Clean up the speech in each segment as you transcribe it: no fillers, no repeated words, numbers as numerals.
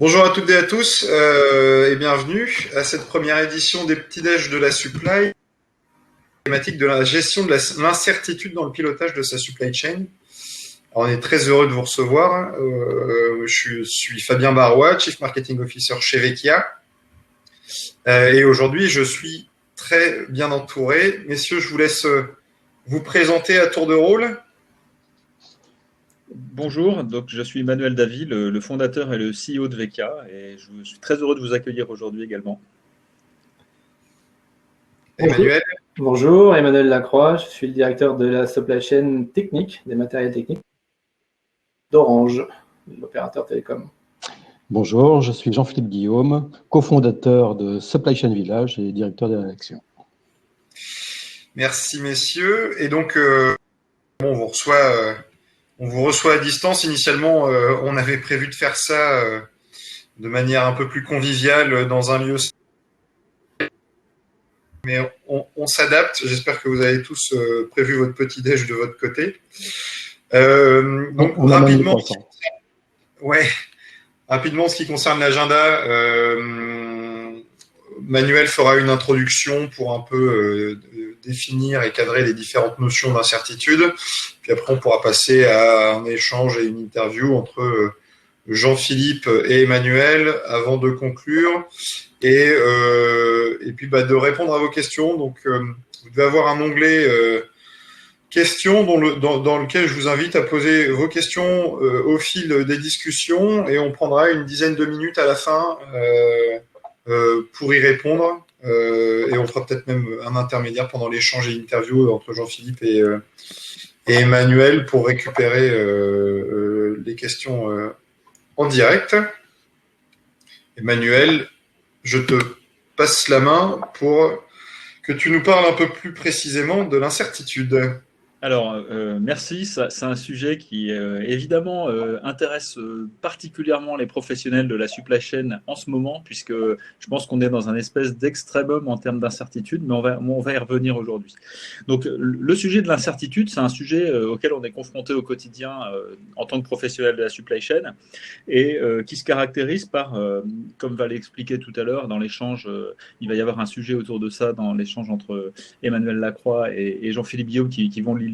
Bonjour à toutes et à tous et bienvenue à cette première édition des petits déj de la supply, thématique de la gestion de l'incertitude dans le pilotage de sa supply chain. Alors, on est très heureux de vous recevoir. Je suis Fabien Barois, Chief Marketing Officer chez Vecchia. Et aujourd'hui, je suis très bien entouré. Messieurs, je vous laisse vous présenter à tour de rôle. Bonjour, donc je suis Emmanuel Davy, le fondateur et le CEO de Vecchia, et je suis très heureux de vous accueillir aujourd'hui également. Bonjour. Emmanuel. Bonjour, Emmanuel Lacroix, je suis le directeur de la supply chain technique, des matériels techniques d'Orange, l'opérateur télécom. Bonjour, je suis Jean-Philippe Guillaume, cofondateur de Supply Chain Village et directeur de la rédaction. Merci messieurs. Et donc, on vous reçoit à distance. Initialement, on avait prévu de faire ça de manière un peu plus conviviale dans un lieu. Mais on s'adapte. J'espère que vous avez tous prévu votre petit déj de votre côté. Donc rapidement, rapidement, ce qui concerne l'agenda, Manuel fera une introduction pour un peu définir et cadrer les différentes notions d'incertitude. Puis après, on pourra passer à un échange et une interview entre Jean-Philippe et Emmanuel avant de conclure et puis de répondre à vos questions. Donc, vous devez avoir un onglet questions dans lequel je vous invite à poser vos questions au fil des discussions et on prendra une dizaine de minutes à la fin pour y répondre. Et on fera peut-être même un intermédiaire pendant l'échange et l'interview entre Jean-Philippe et Emmanuel pour récupérer les questions en direct. Emmanuel, je te passe la main pour que tu nous parles un peu plus précisément de l'incertitude. Alors, merci. C'est un sujet qui évidemment intéresse particulièrement les professionnels de la supply chain en ce moment, puisque je pense qu'on est dans un espèce d'extrémum en termes d'incertitude, mais on va y revenir aujourd'hui. Donc, le sujet de l'incertitude, c'est un sujet auquel on est confronté au quotidien en tant que professionnel de la supply chain et qui se caractérise par, comme va l'expliquer tout à l'heure dans l'échange, il va y avoir un sujet autour de ça dans l'échange entre Emmanuel Lacroix et Jean-Philippe Guillaume qui vont l'illustrer.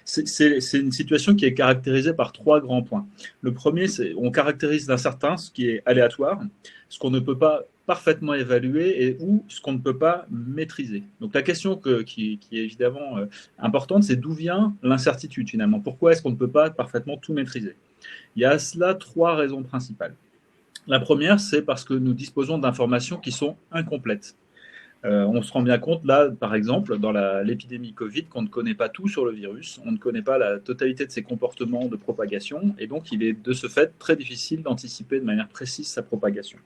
C'est une situation qui est caractérisée par trois grands points. Le premier, c'est on caractérise l'incertain, ce qui est aléatoire, ce qu'on ne peut pas parfaitement évaluer ou ce qu'on ne peut pas maîtriser. Donc la question qui est évidemment importante, c'est d'où vient l'incertitude finalement. Pourquoi est-ce qu'on ne peut pas parfaitement tout maîtriser? Il y a à cela trois raisons principales. La première, c'est parce que nous disposons d'informations qui sont incomplètes. On se rend bien compte, là, par exemple, dans l'épidémie Covid, qu'on ne connaît pas tout sur le virus, on ne connaît pas la totalité de ses comportements de propagation, et donc il est de ce fait très difficile d'anticiper de manière précise sa propagation.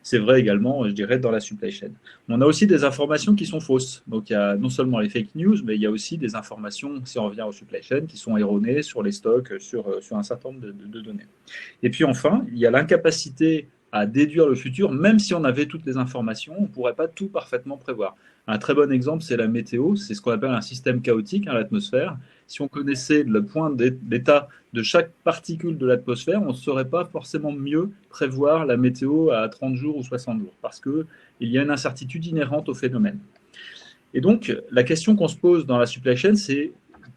C'est vrai également, je dirais, dans la supply chain. On a aussi des informations qui sont fausses. Donc il y a non seulement les fake news, mais il y a aussi des informations, si on revient aux supply chain, qui sont erronées sur les stocks, sur un certain nombre de données. Et puis enfin, il y a l'incapacité à déduire le futur, même si on avait toutes les informations, on ne pourrait pas tout parfaitement prévoir. Un très bon exemple, c'est la météo, c'est ce qu'on appelle un système chaotique, l'atmosphère. Si on connaissait le point d'état de chaque particule de l'atmosphère, on ne saurait pas forcément mieux prévoir la météo à 30 jours ou 60 jours, parce qu'il y a une incertitude inhérente au phénomène. Et donc, la question qu'on se pose dans la supply chain, c'est,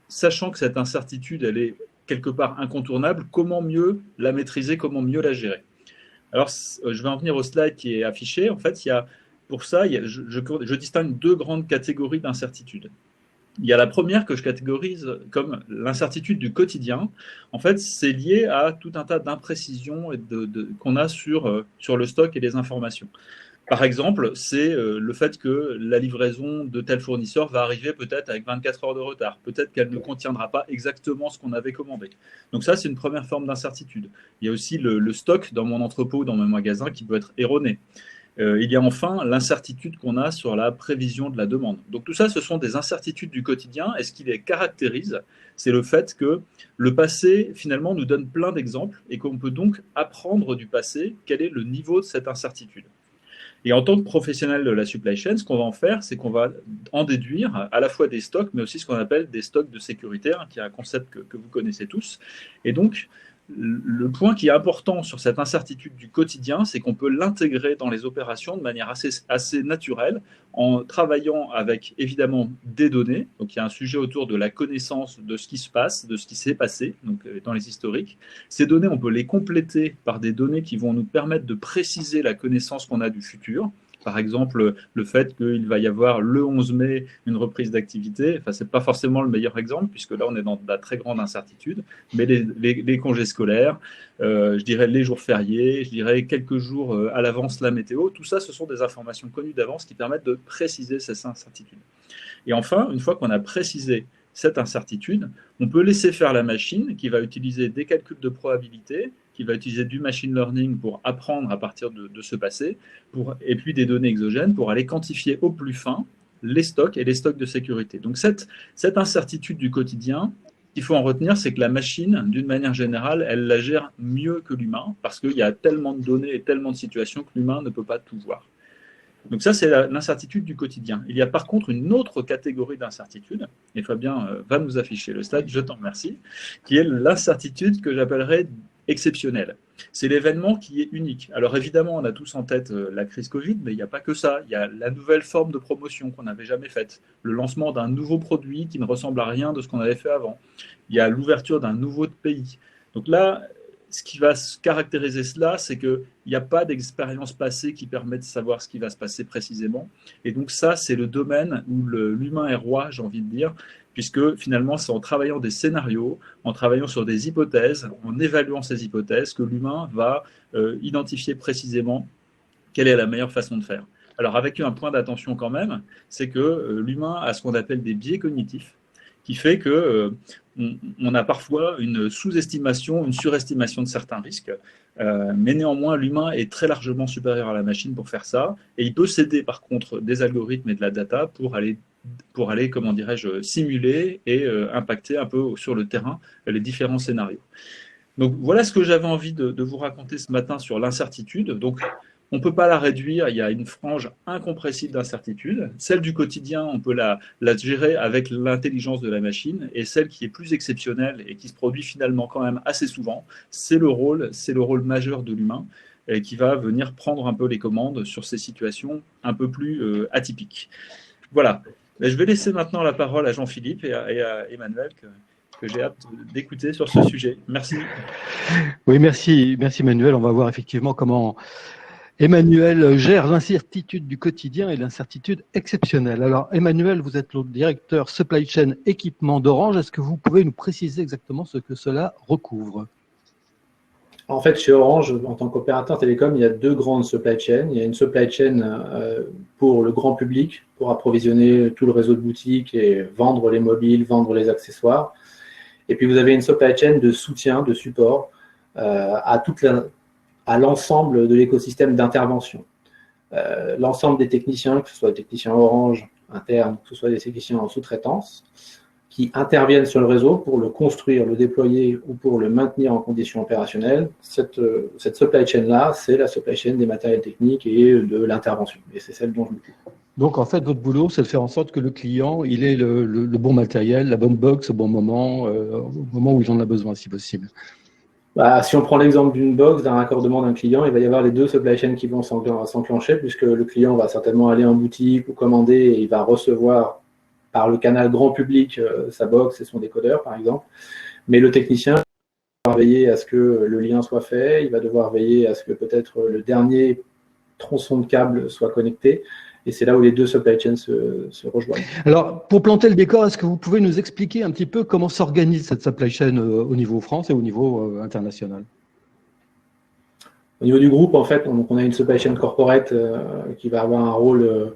sachant que cette incertitude, elle est quelque part incontournable, comment mieux la maîtriser, comment mieux la gérer? Alors, je vais en venir au slide qui est affiché. En fait, pour ça, je distingue deux grandes catégories d'incertitude. Il y a la première que je catégorise comme l'incertitude du quotidien. En fait, c'est lié à tout un tas d'imprécisions qu'on a sur le stock et les informations. Par exemple, c'est le fait que la livraison de tel fournisseur va arriver peut-être avec 24 heures de retard. Peut-être qu'elle ne contiendra pas exactement ce qu'on avait commandé. Donc ça, c'est une première forme d'incertitude. Il y a aussi le stock dans mon entrepôt, dans mon magasin, qui peut être erroné. Il y a enfin l'incertitude qu'on a sur la prévision de la demande. Donc tout ça, ce sont des incertitudes du quotidien. Et ce qui les caractérise, c'est le fait que le passé, finalement, nous donne plein d'exemples et qu'on peut donc apprendre du passé quel est le niveau de cette incertitude. Et en tant que professionnel de la supply chain, ce qu'on va en faire, c'est qu'on va en déduire à la fois des stocks, mais aussi ce qu'on appelle des stocks de sécurité, qui est un concept que vous connaissez tous. Et donc, Le point qui est important sur cette incertitude du quotidien, c'est qu'on peut l'intégrer dans les opérations de manière assez naturelle en travaillant avec évidemment des données. Donc il y a un sujet autour de la connaissance de ce qui se passe, de ce qui s'est passé donc, dans les historiques. Ces données, on peut les compléter par des données qui vont nous permettre de préciser la connaissance qu'on a du futur. Par exemple, le fait qu'il va y avoir le 11 mai une reprise d'activité, enfin, ce n'est pas forcément le meilleur exemple, puisque là, on est dans de la très grande incertitude, mais les congés scolaires, je dirais les jours fériés, je dirais quelques jours à l'avance la météo, tout ça, ce sont des informations connues d'avance qui permettent de préciser ces incertitudes. Et enfin, une fois qu'on a précisé cette incertitude, on peut laisser faire la machine qui va utiliser des calculs de probabilité, qui va utiliser du machine learning pour apprendre à partir de ce passé, et puis des données exogènes pour aller quantifier au plus fin les stocks et les stocks de sécurité. Donc cette incertitude du quotidien, ce qu'il faut en retenir, c'est que la machine, d'une manière générale, elle la gère mieux que l'humain, parce qu'il y a tellement de données et tellement de situations que l'humain ne peut pas tout voir. Donc ça, c'est l'incertitude du quotidien. Il y a par contre une autre catégorie d'incertitude, et Fabien va nous afficher le slide, je t'en remercie, qui est l'incertitude que j'appellerais exceptionnelle. C'est l'événement qui est unique. Alors évidemment, on a tous en tête la crise Covid, mais il n'y a pas que ça. Il y a la nouvelle forme de promotion qu'on n'avait jamais faite, le lancement d'un nouveau produit qui ne ressemble à rien de ce qu'on avait fait avant. Il y a l'ouverture d'un nouveau pays. Donc là, ce qui va caractériser cela, c'est qu'il n'y a pas d'expérience passée qui permet de savoir ce qui va se passer précisément. Et donc ça, c'est le domaine où l'humain est roi, j'ai envie de dire, puisque finalement, c'est en travaillant des scénarios, en travaillant sur des hypothèses, en évaluant ces hypothèses, que l'humain va identifier précisément quelle est la meilleure façon de faire. Alors avec un point d'attention quand même, c'est que l'humain a ce qu'on appelle des biais cognitifs, qui fait que on a parfois une sous-estimation, une surestimation de certains risques, mais néanmoins l'humain est très largement supérieur à la machine pour faire ça, et il peut s'aider par contre des algorithmes et de la data pour aller comment dirais-je, simuler et impacter un peu sur le terrain les différents scénarios. Donc voilà ce que j'avais envie de vous raconter ce matin sur l'incertitude. Donc on ne peut pas la réduire, il y a une frange incompressible d'incertitude. Celle du quotidien, on peut la gérer avec l'intelligence de la machine, et celle qui est plus exceptionnelle et qui se produit finalement quand même assez souvent, c'est le rôle majeur de l'humain qui va venir prendre un peu les commandes sur ces situations un peu plus atypiques. Voilà. Je vais laisser maintenant la parole à Jean-Philippe et à Emmanuel que j'ai hâte d'écouter sur ce sujet. Merci. Oui, merci Emmanuel. On va voir effectivement comment Emmanuel gère l'incertitude du quotidien et l'incertitude exceptionnelle. Alors Emmanuel, vous êtes le directeur Supply Chain Équipement d'Orange. Est-ce que vous pouvez nous préciser exactement ce que cela recouvre ? En fait, chez Orange, en tant qu'opérateur télécom, il y a deux grandes supply chains. Il y a une supply chain pour le grand public, pour approvisionner tout le réseau de boutiques et vendre les mobiles, vendre les accessoires. Et puis, vous avez une supply chain de soutien, de support à l'ensemble de l'écosystème d'intervention. L'ensemble des techniciens, que ce soit des techniciens Orange internes, que ce soit des techniciens en sous-traitance, qui interviennent sur le réseau pour le construire, le déployer ou pour le maintenir en conditions opérationnelles. Cette supply chain-là, c'est la supply chain des matériels techniques et de l'intervention. Et c'est celle dont je m'occupe. Donc, en fait, votre boulot, c'est de faire en sorte que le client, il ait le bon matériel, la bonne box au bon moment, au moment où il en a besoin, si possible. Si on prend l'exemple d'une box, d'un raccordement d'un client, il va y avoir les deux supply chains qui vont s'enclencher, puisque le client va certainement aller en boutique ou commander et il va recevoir par le canal grand public sa box et son décodeur, par exemple. Mais le technicien va devoir veiller à ce que le lien soit fait, il va devoir veiller à ce que peut-être le dernier tronçon de câble soit connecté. Et c'est là où les deux supply chains se rejoignent. Alors, pour planter le décor, est-ce que vous pouvez nous expliquer un petit peu comment s'organise cette supply chain au niveau France et au niveau international ? Au niveau du groupe, en fait, on a une supply chain corporate qui va avoir un rôle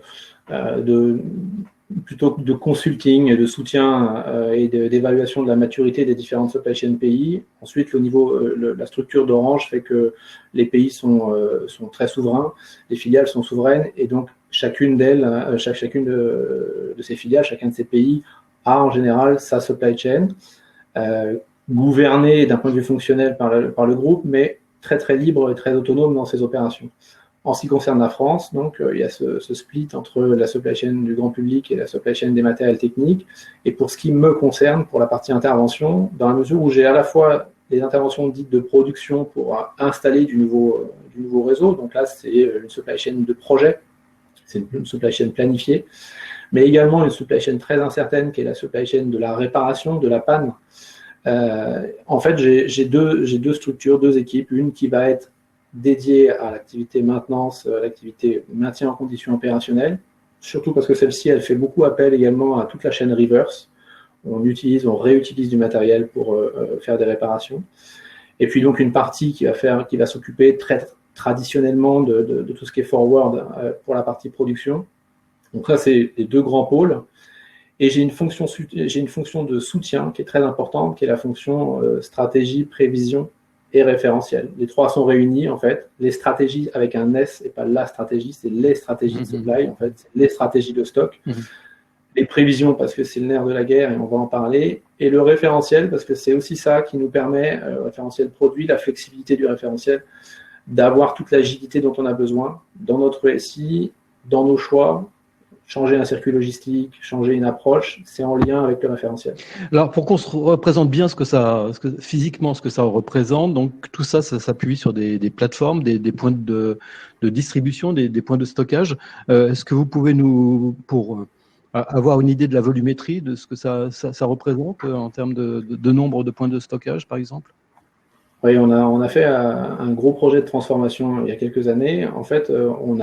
plutôt de consulting, de soutien et d'évaluation de la maturité des différentes supply chain pays. Ensuite, la structure d'Orange fait que les pays sont très souverains, les filiales sont souveraines, et donc chacune d'elles, chacune de ces filiales, chacun de ces pays a en général sa supply chain, gouvernée d'un point de vue fonctionnel par le groupe, mais très très libre et très autonome dans ses opérations. En ce qui concerne la France, donc, il y a ce split entre la supply chain du grand public et la supply chain des matériels techniques. Et pour ce qui me concerne, pour la partie intervention, dans la mesure où j'ai à la fois les interventions dites de production pour installer du nouveau réseau. Donc là, c'est une supply chain de projet, c'est une supply chain planifiée, mais également une supply chain très incertaine qui est la supply chain de la réparation, de la panne. En fait, j'ai deux structures, deux équipes, une qui va être dédiée à l'activité maintenance, à l'activité maintien en condition opérationnelle, surtout parce que celle-ci, elle fait beaucoup appel également à toute la chaîne reverse. On réutilise du matériel pour faire des réparations. Et puis donc une partie qui va s'occuper très traditionnellement de tout ce qui est forward pour la partie production. Donc ça, c'est les deux grands pôles. Et j'ai une fonction de soutien qui est très importante, qui est la fonction stratégie, prévision et référentiel. Les trois sont réunis, en fait. Les stratégies avec un S et pas la stratégie, c'est les stratégies de supply, en fait, c'est les stratégies de stock. Les prévisions, parce que c'est le nerf de la guerre et on va en parler. Et le référentiel, parce que c'est aussi ça qui nous permet, le référentiel produit, la flexibilité du référentiel, d'avoir toute l'agilité dont on a besoin dans notre SI, dans nos choix. Changer un circuit logistique, changer une approche, c'est en lien avec le référentiel. Alors, pour qu'on se représente bien physiquement ce que ça représente, donc tout ça, ça s'appuie sur des plateformes, des points de distribution, des points de stockage. Est-ce que vous pouvez pour avoir une idée de la volumétrie de ce que ça représente en termes de nombre de points de stockage, par exemple? Oui, on a fait un gros projet de transformation il y a quelques années. En fait, on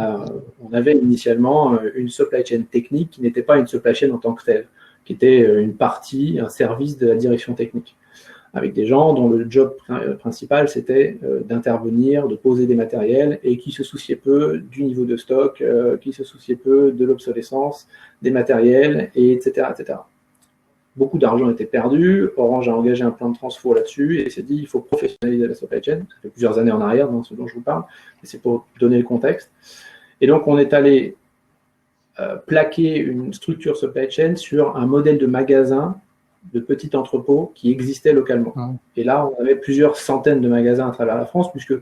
avait initialement une supply chain technique qui n'était pas une supply chain en tant que telle, qui était une partie, un service de la direction technique, avec des gens dont le job principal, c'était d'intervenir, de poser des matériels et qui se souciaient peu du niveau de stock, qui se souciaient peu de l'obsolescence des matériels, et etc., etc. Beaucoup d'argent était perdu. Orange a engagé un plan de transfo là-dessus et s'est dit il faut professionnaliser la supply chain. Ça fait plusieurs années en arrière dans ce dont je vous parle, mais c'est pour donner le contexte. Et donc, on est allé plaquer une structure supply chain sur un modèle de magasin, de petit entrepôt qui existait localement. Et là, on avait plusieurs centaines de magasins à travers la France, puisque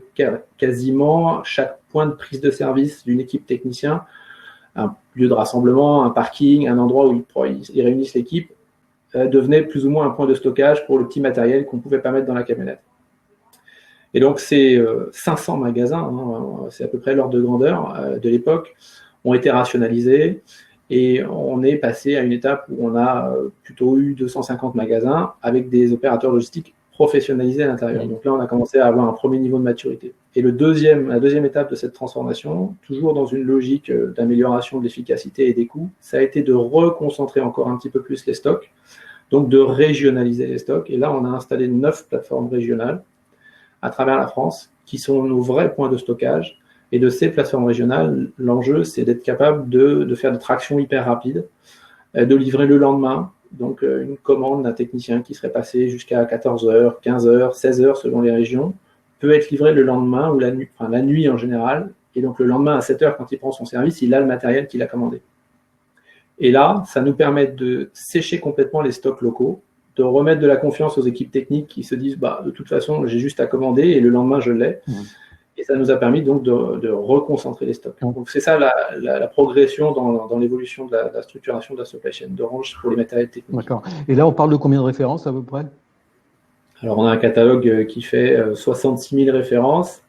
quasiment chaque point de prise de service d'une équipe technicien, un lieu de rassemblement, un parking, un endroit où ils réunissent l'équipe, devenait plus ou moins un point de stockage pour le petit matériel qu'on ne pouvait pas mettre dans la camionnette. Et donc, ces 500 magasins, c'est à peu près l'ordre de grandeur de l'époque, ont été rationalisés et on est passé à une étape où on a plutôt eu 250 magasins avec des opérateurs logistiques professionnalisés à l'intérieur. Donc là, on a commencé à avoir un premier niveau de maturité. Et la deuxième étape de cette transformation, toujours dans une logique d'amélioration de l'efficacité et des coûts, ça a été de reconcentrer encore un petit peu plus les stocks, donc de régionaliser les stocks. Et là, on a installé 9 plateformes régionales à travers la France qui sont nos vrais points de stockage. Et de ces plateformes régionales, l'enjeu, c'est d'être capable de faire des tractions hyper rapides, de livrer le lendemain. Donc, une commande d'un technicien qui serait passé jusqu'à 14h, 15h, 16h selon les régions, peut être livrée le lendemain ou la nuit en général. Et donc, le lendemain à 7h, quand il prend son service, il a le matériel qu'il a commandé. Et là, ça nous permet de sécher complètement les stocks locaux, de remettre de la confiance aux équipes techniques qui se disent de toute façon, j'ai juste à commander et le lendemain, je l'ai. Et ça nous a permis donc de reconcentrer les stocks. Donc, c'est ça la progression dans l'évolution de la structuration de la supply chain d'Orange pour les matériels techniques. D'accord. Et là, on parle de combien de références à peu près? Alors, on a un catalogue qui fait 66 000 références,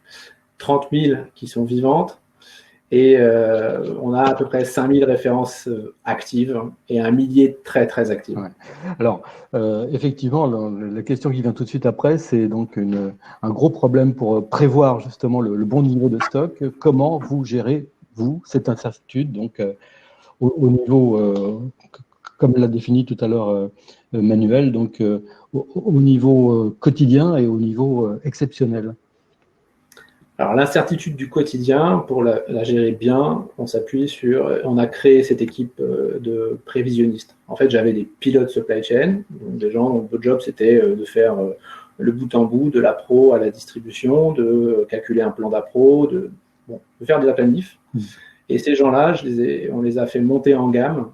30 000 qui sont vivantes, et on a à peu près 5 000 références actives et 1 millier très, très actives. Ouais. Alors, effectivement, la question qui vient tout de suite après, c'est donc un gros problème pour prévoir justement le bon niveau de stock. Comment vous gérez, cette incertitude, donc au niveau, comme l'a défini tout à l'heure Manuel, donc au niveau quotidien et au niveau exceptionnel? Alors, l'incertitude du quotidien, pour la gérer bien, on a créé cette équipe de prévisionnistes. En fait, j'avais des pilotes supply chain, donc des gens dont le job, c'était de faire le bout en bout, de la pro à la distribution, de calculer un plan d'appro, de faire de la planif. Et ces gens-là, on les a fait monter en gamme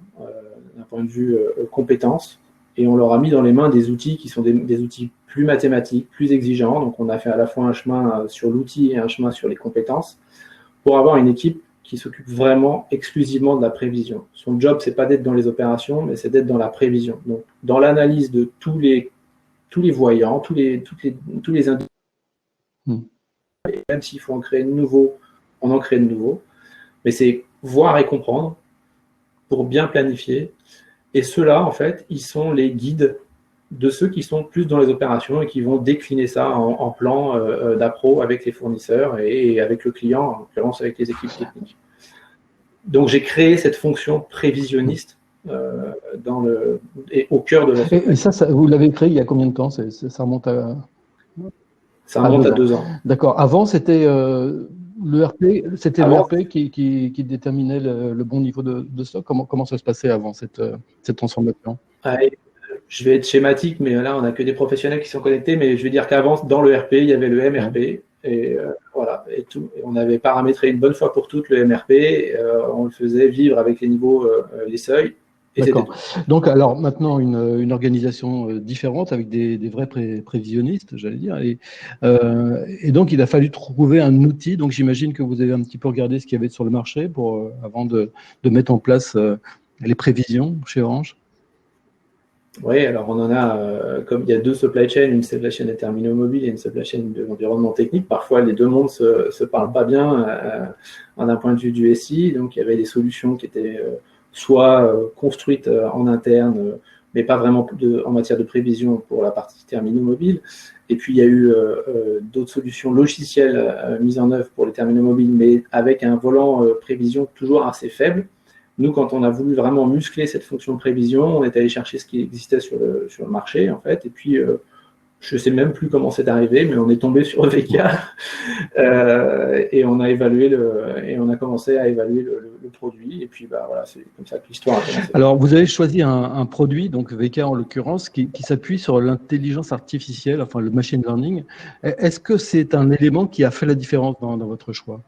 d'un point de vue compétences, et on leur a mis dans les mains des outils qui sont des outils plus mathématiques, plus exigeants. Donc, on a fait à la fois un chemin sur l'outil et un chemin sur les compétences pour avoir une équipe qui s'occupe vraiment exclusivement de la prévision. Son job, c'est pas d'être dans les opérations, mais c'est d'être dans la prévision. Donc, dans l'analyse de tous les tous les voyants, tous les indices. Même s'il faut en créer de nouveaux, on en crée de nouveaux. Mais c'est voir et comprendre pour bien planifier. Et ceux-là, en fait, ils sont les guides de ceux qui sont plus dans les opérations et qui vont décliner ça en plan d'appro avec les fournisseurs et avec le client, en l'occurrence avec les équipes techniques. Donc, j'ai créé cette fonction prévisionniste et au cœur de la Et ça, vous l'avez créé il y a combien de temps? Ça remonte à... Ça remonte à 2 ans. D'accord. Avant, c'était l'ERP qui déterminait le bon niveau de stock. Comment ça se passait avant cette transformation? Je vais être schématique, mais là, on n'a que des professionnels qui sont connectés. Mais je vais dire qu'avant, dans l'ERP, il y avait le MRP. Et voilà, et tout. Et on avait paramétré une bonne fois pour toutes le MRP. On le faisait vivre avec les niveaux, les seuils. D'accord. Donc, alors maintenant, une organisation différente avec des vrais prévisionnistes, j'allais dire. Et donc, il a fallu trouver un outil. Donc, j'imagine que vous avez un petit peu regardé ce qu'il y avait sur le marché avant de mettre en place les prévisions chez Orange. Oui, alors on en a, comme il y a 2 supply chains, une supply chain des terminaux mobiles et une supply chain de l'environnement technique, parfois les 2 mondes se parlent pas bien d'un point de vue du SI, donc il y avait des solutions qui étaient soit construites en interne, mais pas vraiment en matière de prévision pour la partie terminaux mobiles, et puis il y a eu d'autres solutions logicielles mises en œuvre pour les terminaux mobiles, mais avec un volant prévision toujours assez faible. Nous, quand on a voulu vraiment muscler cette fonction de prévision, on est allé chercher ce qui existait sur le marché, en fait. Et puis, je ne sais même plus comment c'est arrivé, mais on est tombé sur VK et on a commencé à évaluer le produit. Et puis, voilà, c'est comme ça que l'histoire a commencé. Alors, vous avez choisi un produit, donc VK en l'occurrence, qui s'appuie sur l'intelligence artificielle, enfin le machine learning. Est-ce que c'est un élément qui a fait la différence dans votre choix?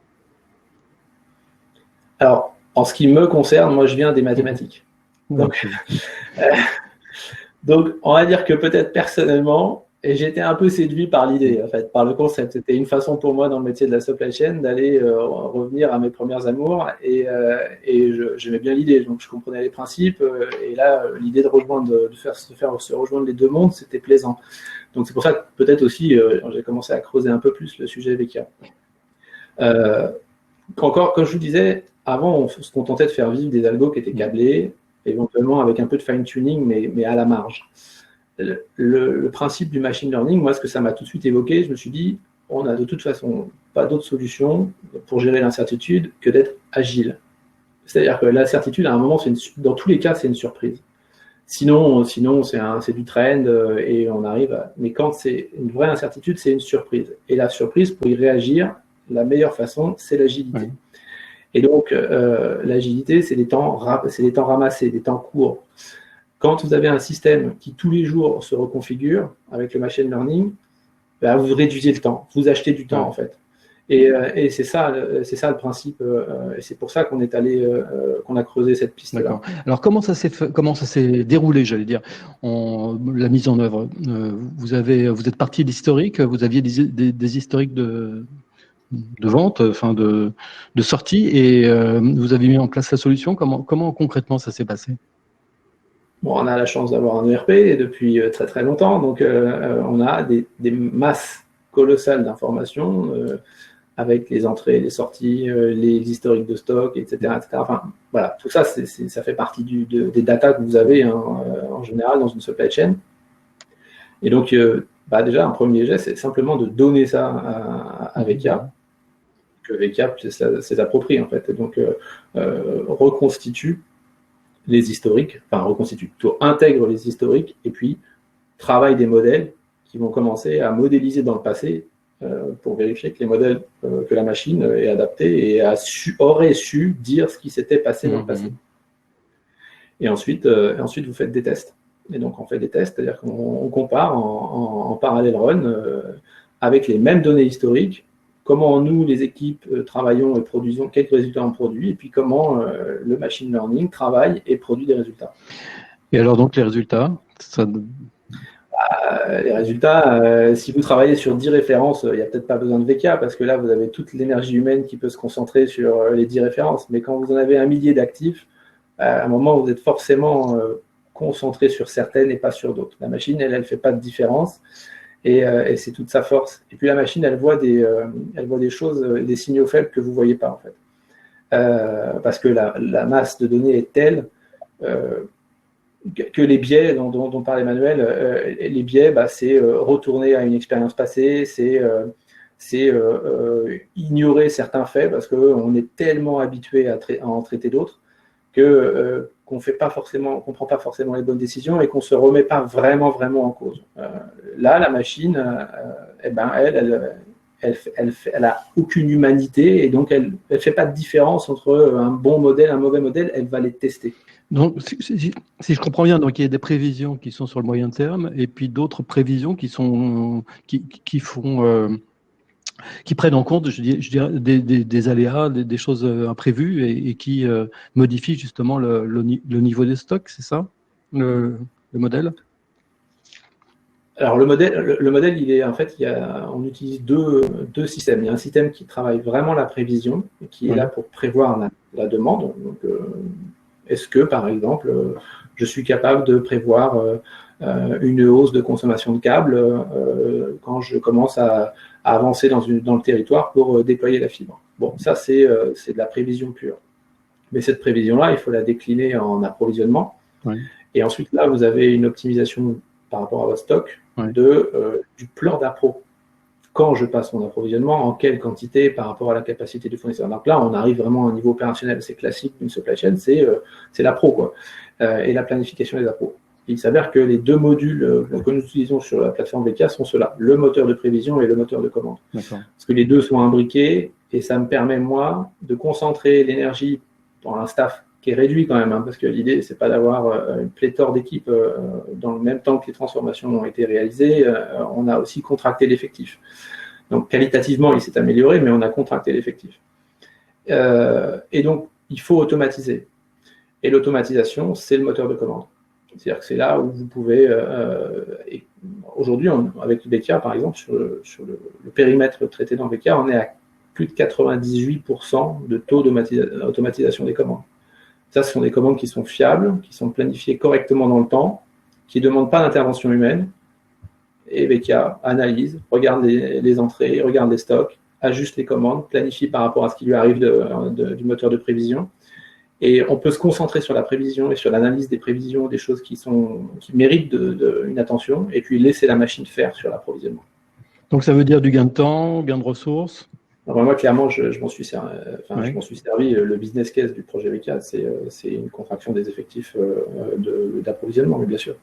Alors, en ce qui me concerne, moi, je viens des mathématiques. Donc, on va dire que peut-être personnellement, j'étais un peu séduit par l'idée, en fait, par le concept. C'était une façon pour moi, dans le métier de la supply chain, d'aller revenir à mes premières amours. Et j'aimais bien l'idée. Donc, je comprenais les principes. Et là, l'idée de se rejoindre les 2 mondes, c'était plaisant. Donc, c'est pour ça que peut-être aussi, j'ai commencé à creuser un peu plus le sujet VK. Encore, comme je vous disais, avant, on se contentait de faire vivre des algos qui étaient câblés, éventuellement avec un peu de fine-tuning, mais à la marge. Le principe du machine learning, moi, ce que ça m'a tout de suite évoqué, je me suis dit, on n'a de toute façon pas d'autre solution pour gérer l'incertitude que d'être agile. C'est-à-dire que l'incertitude, à un moment, dans tous les cas, c'est une surprise. Sinon c'est du trend et on arrive à... Mais quand c'est une vraie incertitude, c'est une surprise. Et la surprise, pour y réagir, la meilleure façon, c'est l'agilité. Oui. Et donc, l'agilité, c'est des temps ramassés, des temps courts. Quand vous avez un système qui, tous les jours, se reconfigure avec le machine learning, vous réduisez le temps, vous achetez du temps, en fait. Et c'est ça le principe. Et c'est pour ça qu'on est allé, qu'on a creusé cette piste-là. D'accord. Alors, comment ça s'est déroulé, j'allais dire, la mise en œuvre? Vous êtes parti d'historique, vous aviez des historiques de vente, enfin de sortie, et vous avez mis en place la solution. Comment concrètement ça s'est passé? Bon, on a la chance d'avoir un ERP depuis très très longtemps, donc on a des masses colossales d'informations avec les entrées, les sorties, les historiques de stock, etc. etc. Enfin, voilà, tout ça, ça fait partie des datas que vous avez en général dans une supply chain. Et donc, déjà, un premier geste, c'est simplement de donner ça à VK, que VK s'est approprié en fait. Et donc, reconstitue les historiques, plutôt intègre les historiques, et puis travaille des modèles qui vont commencer à modéliser dans le passé pour vérifier que les modèles, que la machine est adaptée et aurait su dire ce qui s'était passé dans le passé. Et ensuite, vous faites des tests. Et donc, on fait des tests, c'est-à-dire qu'on compare en parallèle run avec les mêmes données historiques, comment nous, les équipes, travaillons et produisons, quelques résultats on produit, et puis comment le machine learning travaille et produit des résultats. Et alors donc les résultats les résultats, si vous travaillez sur 10 références, il n'y a peut-être pas besoin de VK, parce que là, vous avez toute l'énergie humaine qui peut se concentrer sur les 10 références. Mais quand vous en avez 1 millier d'actifs, à un moment, vous êtes forcément concentré sur certaines et pas sur d'autres. La machine, elle ne fait pas de différence et c'est toute sa force. Et puis la machine, elle voit des choses, des signaux faibles que vous ne voyez pas en fait. Parce que la masse de données est telle que les biais dont parle Emmanuel, les biais, c'est retourner à une expérience passée, c'est ignorer certains faits parce qu'on est tellement habitué à en traiter d'autres qu'on ne prend pas forcément les bonnes décisions et qu'on ne se remet pas vraiment en cause. Là, la machine, elle a aucune humanité et donc elle ne fait pas de différence entre un bon modèle et un mauvais modèle, elle va les tester. Donc, si je comprends bien, donc il y a des prévisions qui sont sur le moyen terme et puis d'autres prévisions qui prennent en compte, je dirais, des aléas, des choses imprévues et qui modifient justement le niveau des stocks, c'est ça, le modèle? Alors le modèle, on utilise deux systèmes. Il y a un système qui travaille vraiment la prévision, qui est là pour prévoir la demande. Donc, est-ce que, par exemple, je suis capable de prévoir une hausse de consommation de câbles quand je commence à avancer dans le territoire pour déployer la fibre? Bon, ça, c'est de la prévision pure. Mais cette prévision-là, il faut la décliner en approvisionnement. Oui. Et ensuite, là, vous avez une optimisation par rapport à votre stock du plan d'appro. Quand je passe mon approvisionnement, en quelle quantité par rapport à la capacité du fournisseur. Donc là, on arrive vraiment à un niveau opérationnel. C'est classique d'une supply chain, c'est l'appro, quoi. Et la planification des appros. Il s'avère que les deux modules que nous utilisons sur la plateforme VK sont ceux-là, le moteur de prévision et le moteur de commande. D'accord. Parce que les deux sont imbriqués et ça me permet, moi, de concentrer l'énergie dans un staff qui est réduit quand même, parce que l'idée, c'est pas d'avoir une pléthore d'équipes dans le même temps que les transformations ont été réalisées. On a aussi contracté l'effectif. Donc, qualitativement, il s'est amélioré, mais on a contracté l'effectif. Et donc, il faut automatiser. Et l'automatisation, c'est le moteur de commande. C'est-à-dire que c'est là où vous pouvez... aujourd'hui, avec VK, par exemple, sur le périmètre traité dans VK, on est à plus de 98% de taux d'automatisation des commandes. Ça, ce sont des commandes qui sont fiables, qui sont planifiées correctement dans le temps, qui ne demandent pas d'intervention humaine. Et VK analyse, regarde les entrées, regarde les stocks, ajuste les commandes, planifie par rapport à ce qui lui arrive du moteur de prévision. Et on peut se concentrer sur la prévision et sur l'analyse des prévisions, des choses qui méritent une attention, et puis laisser la machine faire sur l'approvisionnement. Donc ça veut dire du gain de temps, gain de ressources? Alors moi, clairement, je m'en suis servi. Je m'en suis servi. Le business case du projet VK, c'est une contraction des effectifs d'approvisionnement, bien sûr.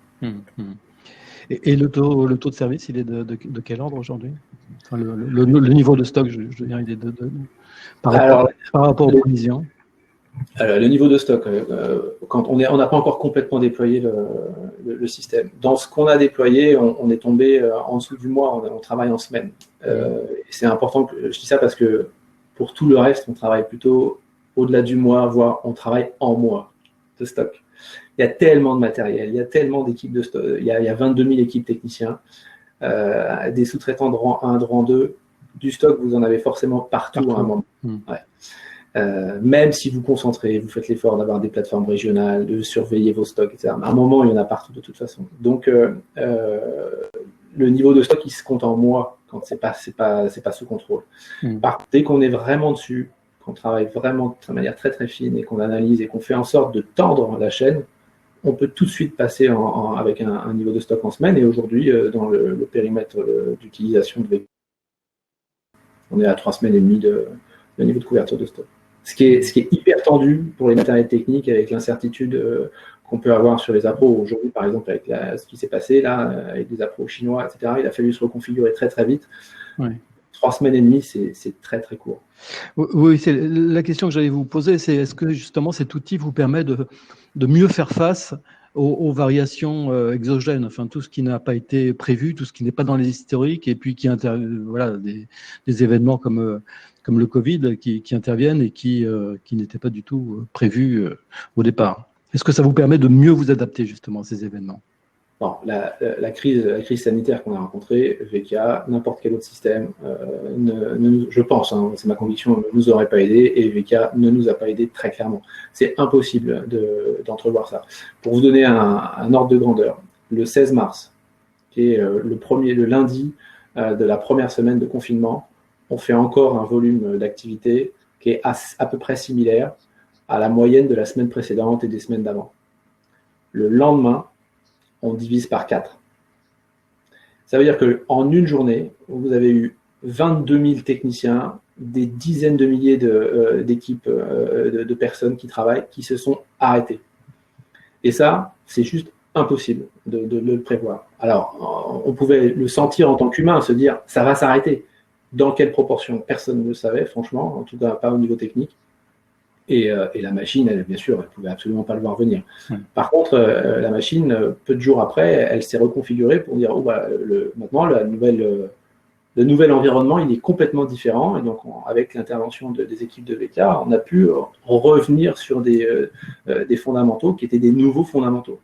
Et le taux de service, il est de quel ordre aujourd'hui? Enfin, le niveau de stock, je veux dire, il est par rapport aux provisions. Le niveau de stock, quand on n'a pas encore complètement déployé le système. Dans ce qu'on a déployé, on est tombé en dessous du mois, on travaille en semaine. C'est important que je dis ça parce que pour tout le reste, on travaille plutôt au-delà du mois, voire on travaille en mois de stock. Il y a tellement de matériel, il y a tellement d'équipes de stock, il y a 22 000 équipes techniciens, des sous-traitants de rang 1, de rang 2, du stock, vous en avez forcément partout. À un moment. Même si vous concentrez, vous faites l'effort d'avoir des plateformes régionales, de surveiller vos stocks, etc. À un moment, il y en a partout de toute façon. Donc, le niveau de stock, il se compte en mois quand c'est pas sous contrôle. Dès qu'on est vraiment dessus, qu'on travaille vraiment de manière très très fine et qu'on analyse et qu'on fait en sorte de tendre la chaîne, on peut tout de suite passer avec un niveau de stock en semaine. Et aujourd'hui, dans le périmètre d'utilisation de VK, on est à 3 semaines et demie de niveau de couverture de stock. Ce qui est hyper tendu pour les matériels techniques avec l'incertitude qu'on peut avoir sur les appros. Aujourd'hui, par exemple, avec ce qui s'est passé là, avec les appros chinois, etc., il a fallu se reconfigurer très très vite. 3 semaines et demie, c'est très très court. Oui, c'est la question que j'allais vous poser, c'est est-ce que justement cet outil vous permet de mieux faire face aux variations exogènes, enfin tout ce qui n'a pas été prévu, tout ce qui n'est pas dans les historiques, et puis des événements comme le Covid qui interviennent et qui n'étaient pas du tout prévus au départ. Est-ce que ça vous permet de mieux vous adapter justement à ces événements? Non, la crise sanitaire qu'on a rencontrée, VK, n'importe quel autre système, je pense, hein, c'est ma conviction, ne nous aurait pas aidé, et VK ne nous a pas aidé très clairement. C'est impossible d'entrevoir ça. Pour vous donner un ordre de grandeur, le 16 mars, qui est le lundi de la première semaine de confinement, on fait encore un volume d'activité qui est à peu près similaire à la moyenne de la semaine précédente et des semaines d'avant. Le lendemain, on divise par 4. Ça veut dire qu'en une journée, vous avez eu 22 000 techniciens, des dizaines de milliers d'équipes de personnes qui travaillent, qui se sont arrêtées. Et ça, c'est juste impossible de le prévoir. Alors, on pouvait le sentir en tant qu'humain, se dire, ça va s'arrêter. Dans quelle proportion? Personne ne le savait, franchement, en tout cas pas au niveau technique. Et la machine, elle, bien sûr, elle ne pouvait absolument pas le voir venir. Par contre, la machine, peu de jours après, elle s'est reconfigurée pour dire maintenant, le nouvel environnement, il est complètement différent. Et donc, avec l'intervention des équipes de VK, on a pu revenir sur des fondamentaux qui étaient des nouveaux fondamentaux.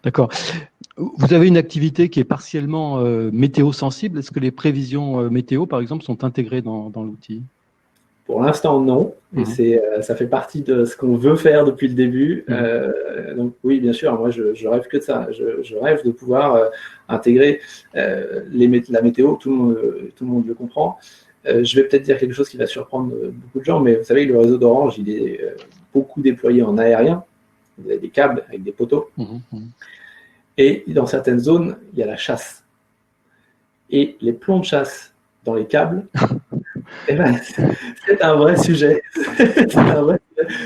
D'accord. Vous avez une activité qui est partiellement météo-sensible. Est-ce que les prévisions météo, par exemple, sont intégrées dans l'outil? Pour l'instant, non. Et ça fait partie de ce qu'on veut faire depuis le début. Donc oui, bien sûr, moi, je rêve que de ça. Je rêve de pouvoir intégrer la météo. Tout le monde le comprend. Je vais peut-être dire quelque chose qui va surprendre beaucoup de gens, mais vous savez que le réseau d'Orange, il est beaucoup déployé en aérien. Vous avez des câbles avec des poteaux. Et dans certaines zones, il y a la chasse. Et les plombs de chasse dans les câbles, eh ben, c'est un vrai sujet.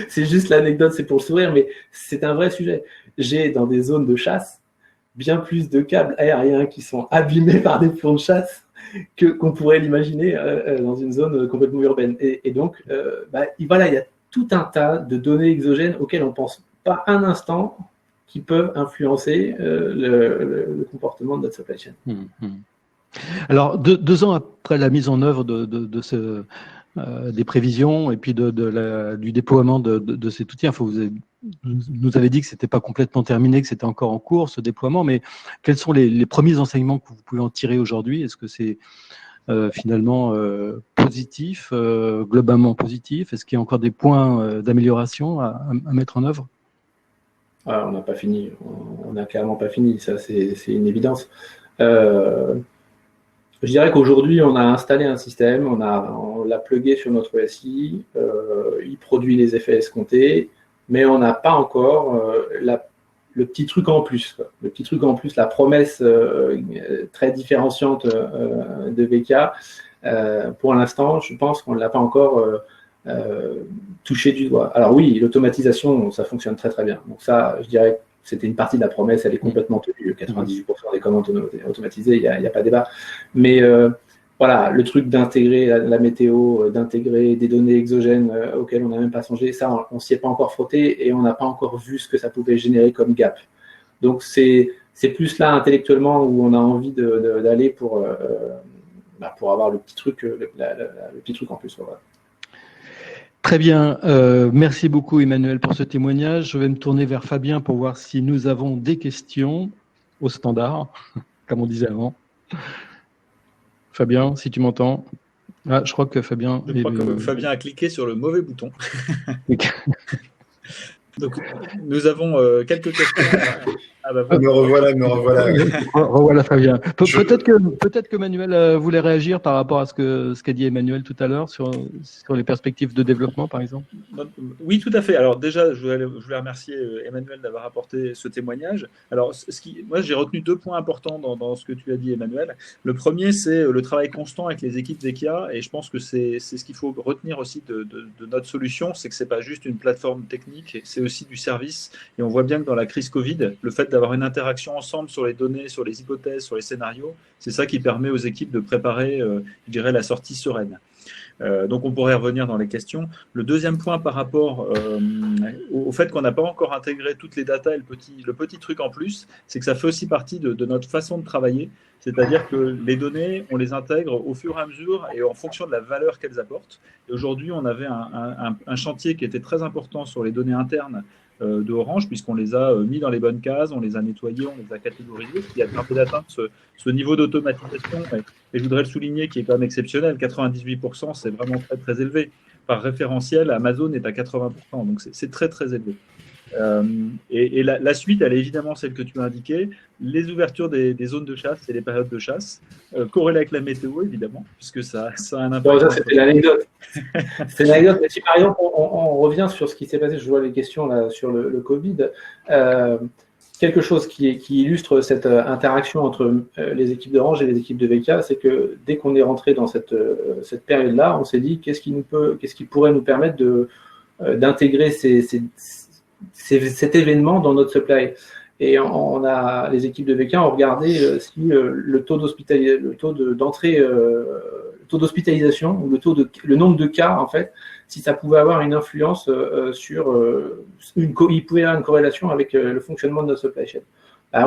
C'est juste l'anecdote, c'est pour le sourire, mais c'est un vrai sujet. J'ai dans des zones de chasse bien plus de câbles aériens qui sont abîmés par des plombs de chasse qu'on pourrait l'imaginer dans une zone complètement urbaine. Et donc, voilà, il y a tout un tas de données exogènes auxquelles on ne pense pas un instant qui peuvent influencer le comportement de notre supply chain. Alors, 2 ans après la mise en œuvre des prévisions et puis du déploiement de cet outil, vous nous avez dit que ce n'était pas complètement terminé, que c'était encore en cours ce déploiement, mais quels sont les premiers enseignements que vous pouvez en tirer aujourd'hui? Est-ce que c'est finalement positif, globalement positif? Est-ce qu'il y a encore des points d'amélioration à mettre en œuvre? On n'a pas fini, on n'a clairement pas fini, ça c'est une évidence. Je dirais qu'aujourd'hui, on a installé un système, on l'a plugué sur notre SI, il produit les effets escomptés, mais on n'a pas encore le petit truc en plus. Quoi. Le petit truc en plus, la promesse très différenciante de VK, pour l'instant, je pense qu'on ne l'a pas encore touché du doigt. Alors oui, l'automatisation, ça fonctionne très très bien. Donc ça, je dirais que c'était une partie de la promesse, elle est complètement tenue. 98% des commandes automatisées, il n'y a pas débat. Mais voilà, le truc d'intégrer la météo, d'intégrer des données exogènes auxquelles on n'a même pas songé, ça, on ne s'y est pas encore frotté et on n'a pas encore vu ce que ça pouvait générer comme gap. Donc c'est plus là intellectuellement où on a envie d'aller pour avoir le petit truc, le petit truc en plus. Voilà. Très bien, merci beaucoup Emmanuel pour ce témoignage. Je vais me tourner vers Fabien pour voir si nous avons des questions au standard, comme on disait avant. Fabien, si tu m'entends. Ah, je crois que Fabien... Fabien a cliqué sur le mauvais bouton. Donc, nous avons quelques questions. Me revoilà. Revoilà Fabien. Peut-être que Manuel voulait réagir par rapport à ce qu'a dit Emmanuel tout à l'heure sur les perspectives de développement, par exemple. Oui, tout à fait. Alors déjà, je voulais remercier Emmanuel d'avoir apporté ce témoignage. Alors, moi, j'ai retenu 2 points importants dans ce que tu as dit, Emmanuel. Le premier, c'est le travail constant avec les équipes Zekia, et je pense que c'est ce qu'il faut retenir aussi de notre solution, c'est que c'est pas juste une plateforme technique, c'est aussi du service. Et on voit bien que dans la crise Covid, le fait d'avoir une interaction ensemble sur les données, sur les hypothèses, sur les scénarios, c'est ça qui permet aux équipes de préparer, je dirais, la sortie sereine. Donc on pourrait revenir dans les questions. Le deuxième point par rapport au fait qu'on n'a pas encore intégré toutes les datas et le petit truc en plus, c'est que ça fait aussi partie de notre façon de travailler. C'est-à-dire que les données, on les intègre au fur et à mesure et en fonction de la valeur qu'elles apportent. Et aujourd'hui, on avait un chantier qui était très important sur les données internes de Orange, puisqu'on les a mis dans les bonnes cases, on les a nettoyés, on les a catégorisés, ce qui a permis d'atteindre ce niveau d'automatisation. Et je voudrais le souligner, qui est quand même exceptionnel. 98%, c'est vraiment très, très élevé. Par référentiel, Amazon est à 80%, donc c'est très, très élevé. Et la suite, elle est évidemment celle que tu as indiquée, les ouvertures des zones de chasse et les périodes de chasse, corrélées avec la météo, évidemment, puisque ça a un impact. Bon, ça, c'était l'anecdote. C'était l'anecdote. Mais si par exemple, on revient sur ce qui s'est passé, je vois les questions là, sur le Covid, quelque chose qui illustre cette interaction entre les équipes d'Orange et les équipes de VK, c'est que dès qu'on est rentré dans cette période-là, on s'est dit qu'est-ce qui pourrait nous permettre d'intégrer cet événement dans notre supply. Et les équipes de VK ont regardé si le taux d'hospitalisation ou le nombre de cas, en fait, si ça pouvait avoir une influence il pouvait y avoir une corrélation avec le fonctionnement de notre supply chain.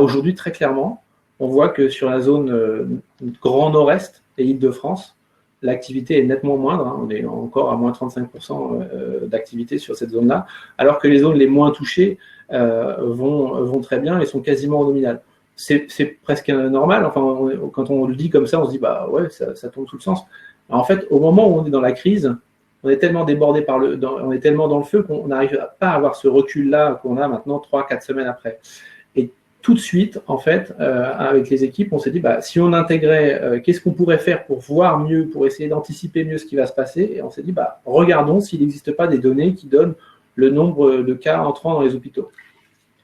Aujourd'hui, très clairement, on voit que sur la zone Grand Nord-Est et Île-de-France, l'activité est nettement moindre. On est encore à moins 35% d'activité sur cette zone-là, alors que les zones les moins touchées vont très bien et sont quasiment en nominal. C'est presque normal. Enfin, quand on le dit comme ça, on se dit bah ouais, ça tombe sous le sens. En fait, au moment où on est dans la crise, on est tellement débordé on est tellement dans le feu qu'on n'arrive pas à avoir ce recul-là qu'on a maintenant 3-4 semaines après. Et tout de suite, en fait, avec les équipes, on s'est dit, si on intégrait, qu'est-ce qu'on pourrait faire pour voir mieux, pour essayer d'anticiper mieux ce qui va se passer. Et on s'est dit, regardons s'il n'existe pas des données qui donnent le nombre de cas entrant dans les hôpitaux.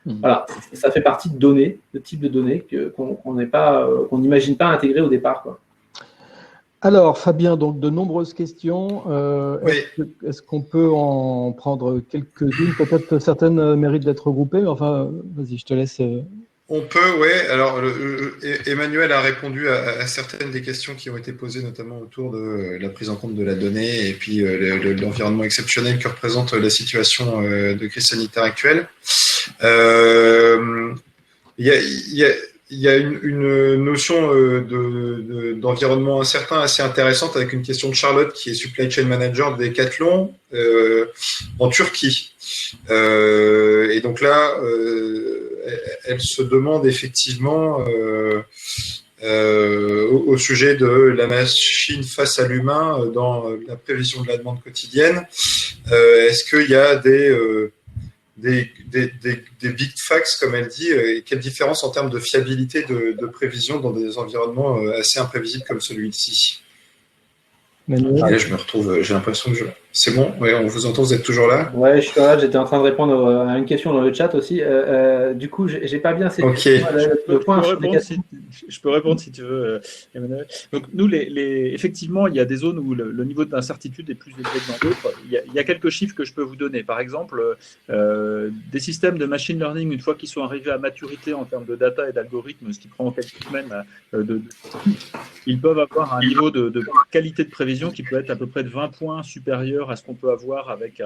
Voilà, ça fait partie de données, de types de données qu'on n'imagine pas intégrer au départ, quoi. Alors, Fabien, donc de nombreuses questions. Oui. Est-ce qu'on peut en prendre quelques-unes? Peut-être certaines méritent d'être regroupées, mais enfin, vas-y, je te laisse. On peut, oui. Alors, Emmanuel a répondu à certaines des questions qui ont été posées, notamment autour de la prise en compte de la donnée et puis l'environnement exceptionnel que représente la situation de crise sanitaire actuelle. Il y a une notion d'environnement incertain assez intéressante avec une question de Charlotte qui est supply chain manager de Decathlon en Turquie. Et donc là, elle se demande effectivement au sujet de la machine face à l'humain dans la prévision de la demande quotidienne. Est-ce qu'il y a des big facts, comme elle dit, et quelle différence en termes de fiabilité de prévision dans des environnements assez imprévisibles comme celui-ci? Allez, je me retrouve, j'ai l'impression que c'est bon, ouais, on vous entend, vous êtes toujours là? Ouais, je suis là, j'étais en train de répondre à une question dans le chat aussi. Du coup, j'ai pas bien saisi. Okay. Je peux répondre si tu veux, Emmanuel. Donc, nous, effectivement, il y a des zones où le niveau d'incertitude est plus élevé que dans d'autres. Il y a quelques chiffres que je peux vous donner. Par exemple, des systèmes de machine learning, une fois qu'ils sont arrivés à maturité en termes de data et d'algorithmes, ce qui prend quelques semaines, ils peuvent avoir un niveau de qualité de prévision qui peut être à peu près de 20 points supérieur à ce qu'on peut avoir avec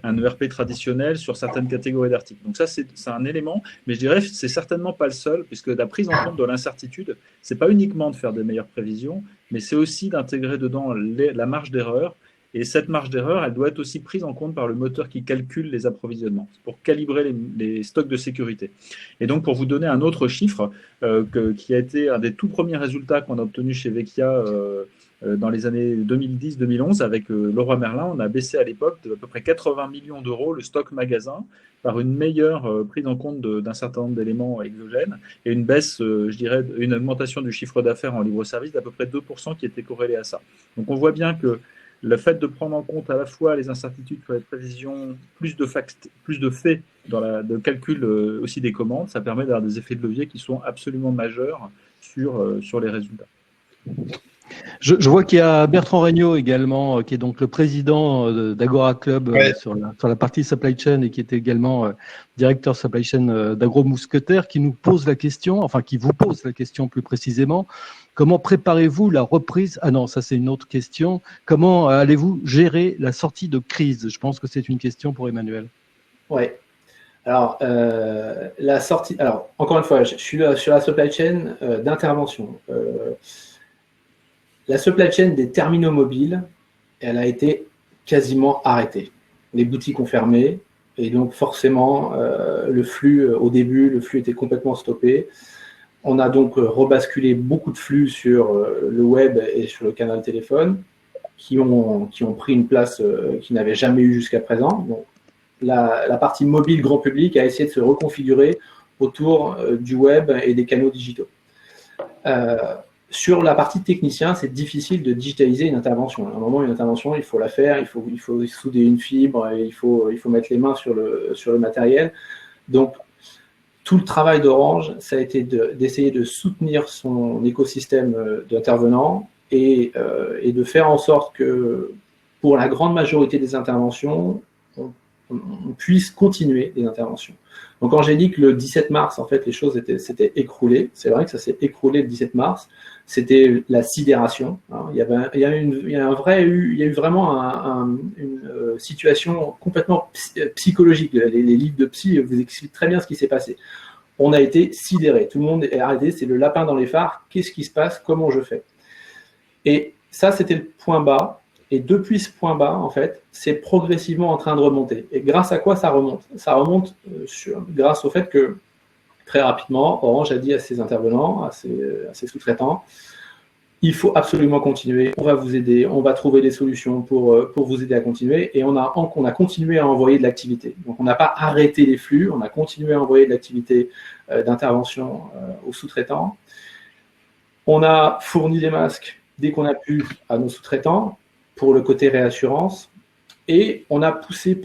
un ERP traditionnel sur certaines catégories d'articles. Donc ça, c'est un élément, mais je dirais que c'est certainement pas le seul, puisque la prise en compte de l'incertitude, c'est pas uniquement de faire des meilleures prévisions, mais c'est aussi d'intégrer dedans la marge d'erreur. Et cette marge d'erreur, elle doit être aussi prise en compte par le moteur qui calcule les approvisionnements, pour calibrer les stocks de sécurité. Et donc, pour vous donner un autre chiffre, qui a été un des tout premiers résultats qu'on a obtenu chez Vecchia dans les années 2010-2011, avec Leroy Merlin, on a baissé à l'époque d'à peu près 80 millions d'euros le stock magasin par une meilleure prise en compte d'un certain nombre d'éléments exogènes et une baisse, je dirais, une augmentation du chiffre d'affaires en libre-service d'à peu près 2% qui était corrélée à ça. Donc on voit bien que le fait de prendre en compte à la fois les incertitudes sur les prévisions, plus de faits de calcul aussi des commandes, ça permet d'avoir des effets de levier qui sont absolument majeurs sur les résultats. Je vois qu'il y a Bertrand Regnault également, qui est donc le président d'Agora Club sur la partie supply chain et qui est également directeur supply chain d'Agro Mousquetaire, qui nous pose la question, enfin qui vous pose la question plus précisément. Comment préparez-vous la reprise? Ah non, ça c'est une autre question. Comment allez-vous gérer la sortie de crise? Je pense que c'est une question pour Emmanuel. Oui. Alors, la sortie. Alors, encore une fois, je suis là sur la supply chain d'intervention. La supply chain des terminaux mobiles, elle a été quasiment arrêtée. Les boutiques ont fermé, Et donc forcément, le flux, au début, le flux était complètement stoppé. On a donc rebasculé beaucoup de flux sur le web et sur le canal téléphone qui ont pris une place qu'ils n'avaient jamais eu jusqu'à présent. Donc, la partie mobile grand public a essayé de se reconfigurer autour du web et des canaux digitaux. Sur la partie technicien, c'est difficile de digitaliser une intervention. À un moment, une intervention, il faut la faire, il faut souder une fibre, il faut mettre les mains sur le matériel. Donc, tout le travail d'Orange, ça a été d'essayer de soutenir son écosystème d'intervenants et de faire en sorte que, pour la grande majorité des interventions, on puisse continuer les interventions. Donc, quand j'ai dit que le 17 mars, en fait, les choses s'étaient écroulées, c'est vrai que ça s'est écroulé le 17 mars, c'était la sidération. Hein. Il y a eu vraiment une situation complètement psychologique. Les livres de psy vous expliquent très bien ce qui s'est passé. On a été sidérés. Tout le monde est arrêté. C'est le lapin dans les phares. Qu'est-ce qui se passe? Comment je fais? Et ça, c'était le point bas. Et depuis ce point bas, en fait, c'est progressivement en train de remonter. Et grâce à quoi ça remonte? Ça remonte grâce au fait que, très rapidement, Orange a dit à ses intervenants, à ses sous-traitants, il faut absolument continuer, on va vous aider, on va trouver des solutions pour vous aider à continuer. Et on a continué à envoyer de l'activité. Donc, on n'a pas arrêté les flux, on a continué à envoyer de l'activité d'intervention aux sous-traitants. On a fourni des masques dès qu'on a pu à nos sous-traitants pour le côté réassurance. Et on a poussé.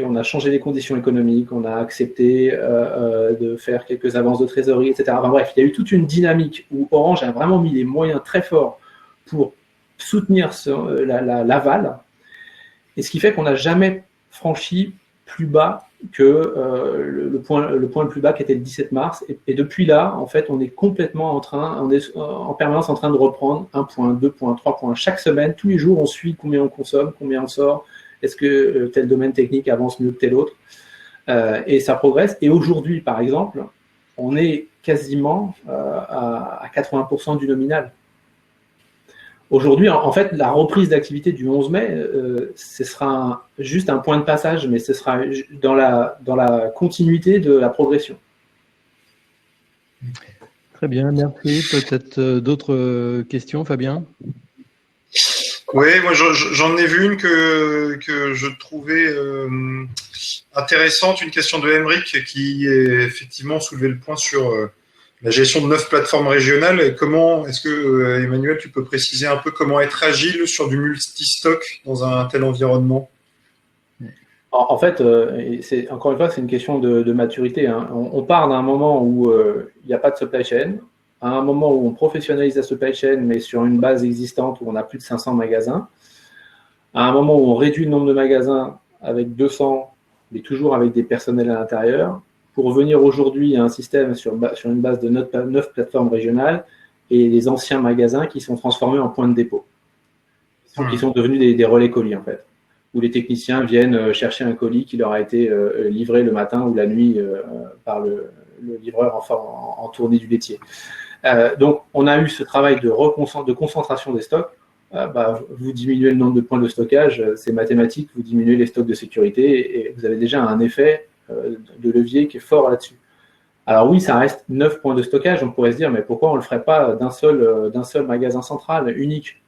On a changé les conditions économiques, on a accepté de faire quelques avances de trésorerie, etc. Enfin, bref, il y a eu toute une dynamique où Orange a vraiment mis les moyens très forts pour soutenir l'aval. Et ce qui fait qu'on n'a jamais franchi plus bas que le point le plus bas qui était le 17 mars. Et depuis là, en fait, on est complètement on est en permanence en train de reprendre 1 point, 2 points, 3 points. Chaque semaine, tous les jours, on suit combien on consomme, combien on sort. Est-ce que tel domaine technique avance mieux que tel autre? Et ça progresse. Et aujourd'hui, par exemple, on est quasiment à 80% du nominal. Aujourd'hui, en fait, la reprise d'activité du 11 mai, ce sera juste un point de passage, mais ce sera dans la continuité de la progression. Très bien, merci. Peut-être d'autres questions, Fabien? Oui, moi j'en ai vu une que je trouvais intéressante, une question de Emeric qui effectivement soulevait le point sur la gestion de 9 plateformes régionales. Et comment est-ce que Emmanuel, tu peux préciser un peu comment être agile sur du multistock dans un tel environnement? En fait, encore une fois, c'est une question de maturité. Hein. On part d'un moment où il n'y a pas de supply chain, à un moment où on professionnalise la supply chain, mais sur une base existante où on a plus de 500 magasins, à un moment où on réduit le nombre de magasins avec 200, mais toujours avec des personnels à l'intérieur, pour venir aujourd'hui à un système sur une base de 9 plateformes régionales et les anciens magasins qui sont transformés en points de dépôt, qui sont devenus des relais colis en fait, où les techniciens viennent chercher un colis qui leur a été livré le matin ou la nuit par le livreur en tournée du laitier. Donc, on a eu ce travail de concentration des stocks. Vous diminuez le nombre de points de stockage, c'est mathématique, vous diminuez les stocks de sécurité et vous avez déjà un effet de levier qui est fort là-dessus. Alors oui, ça reste 9 points de stockage. On pourrait se dire, mais pourquoi on ne le ferait pas d'un seul magasin central, unique?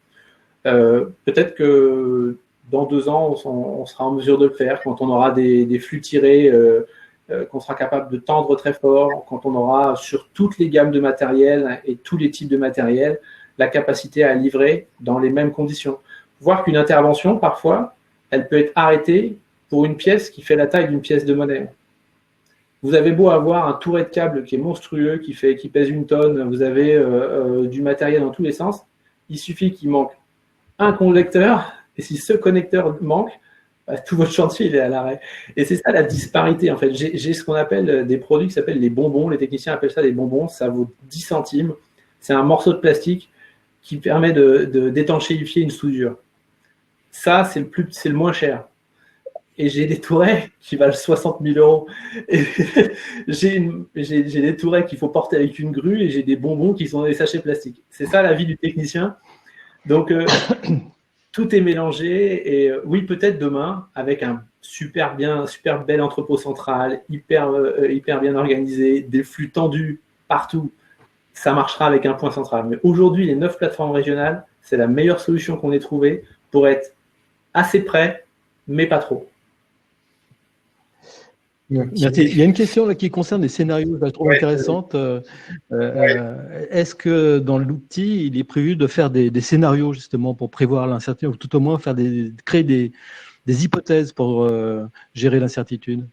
Peut-être que dans 2 ans, on sera en mesure de le faire quand on aura des flux tirés, qu'on sera capable de tendre très fort, quand on aura sur toutes les gammes de matériel et tous les types de matériel la capacité à livrer dans les mêmes conditions. Voir qu'une intervention, parfois, elle peut être arrêtée pour une pièce qui fait la taille d'une pièce de monnaie. Vous avez beau avoir un touret de câble qui est monstrueux, qui pèse 1 tonne, vous avez du matériel dans tous les sens, il suffit qu'il manque un connecteur, et si ce connecteur manque, tout votre chantier il est à l'arrêt. Et c'est ça la disparité en fait. J'ai ce qu'on appelle des produits qui s'appellent les bonbons. Les techniciens appellent ça des bonbons. Ça vaut 10 centimes. C'est un morceau de plastique qui permet d'étanchéifier une soudure. Ça, c'est le moins cher. Et j'ai des tourets qui valent 60 000 euros. Et j'ai des tourets qu'il faut porter avec une grue et j'ai des bonbons qui sont dans des sachets plastiques. C'est ça la vie du technicien. Donc, tout est mélangé. Et oui, peut-être demain, avec un super bel entrepôt central, hyper bien organisé, des flux tendus partout, ça marchera avec un point central. Mais aujourd'hui, les 9 plateformes régionales, c'est la meilleure solution qu'on ait trouvée pour être assez près, mais pas trop. Merci. Il y a une question là qui concerne les scénarios, je la trouve intéressante. Est-ce que dans l'outil, il est prévu de faire des scénarios justement pour prévoir l'incertitude, ou tout au moins créer des hypothèses pour gérer l'incertitude?